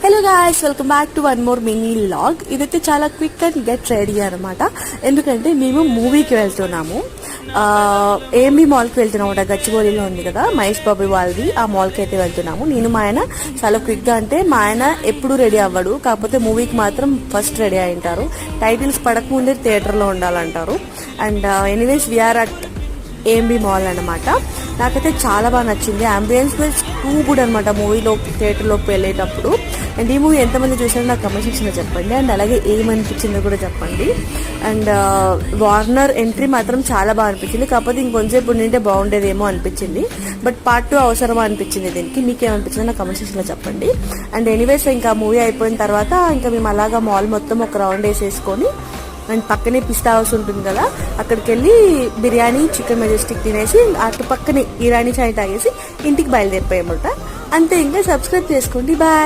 Hello guys, welcome back to one more mini log. ఇదైతే చాలా quick and get ready అనమాట. ఎందుకంటే మేము మూవీకి వెళ్తున్నాము. ఏఎంబి మాల్కి వెళ్తున్నాము. గచ్చిబౌలిలో ఉంది కదా మహేష్ బాబు వాళ్ళది, ఆ మాల్కి అయితే వెళ్తున్నాము. నేను మా ఆయన చాలా క్విక్గా, అంటే మా ఆయన ఎప్పుడు రెడీ అవ్వడు, కాకపోతే మూవీకి మాత్రం ఫస్ట్ రెడీ అయి ఉంటారు. టైటిల్స్ పడకముందే థియేటర్లో ఉండాలంటారు. And anyways we're at AMB mall అనమాట. నాకైతే చాలా బాగా నచ్చింది. అంబియన్స్ టూ గుడ్ అనమాట మూవీలో, థియేటర్లోకి వెళ్ళేటప్పుడు. అండ్ ఈ మూవీ ఎంతమంది చూసారో నాకు కమెంట్ సెక్షన్లో చెప్పండి. అండ్ అలాగే ఏమనిపించిందో కూడా చెప్పండి. అండ్ వార్నర్ ఎంట్రీ మాత్రం చాలా బాగా అనిపించింది. కాకపోతే ఇంకొంచెంసేపు ఉండింటే బాగుండేదేమో అనిపించింది. బట్ పార్ట్ 2 అవసరమా అనిపించింది దీనికి. మీకు ఏమనిపించిందో నాకు కమెంట్ సెక్షన్లో చెప్పండి. అండ్ ఎనీవేస్ ఇంకా మూవీ అయిపోయిన తర్వాత ఇంకా మేము అలాగా మాల్ మొత్తం ఒక రౌండ్ వేసేసుకొని, అండ్ పక్కనే పిస్తా హౌస్ ఉంటుంది కదా, అక్కడికి వెళ్ళి బిర్యానీ, చికెన్ మెజెస్టిక్ తినేసి అటు పక్కనే ఇరానీ చాయ్ తాగేసి ఇంటికి బయలుదేరిపోయామట. అంతే. ఇంకా సబ్స్క్రైబ్ చేసుకోండి. బాయ్.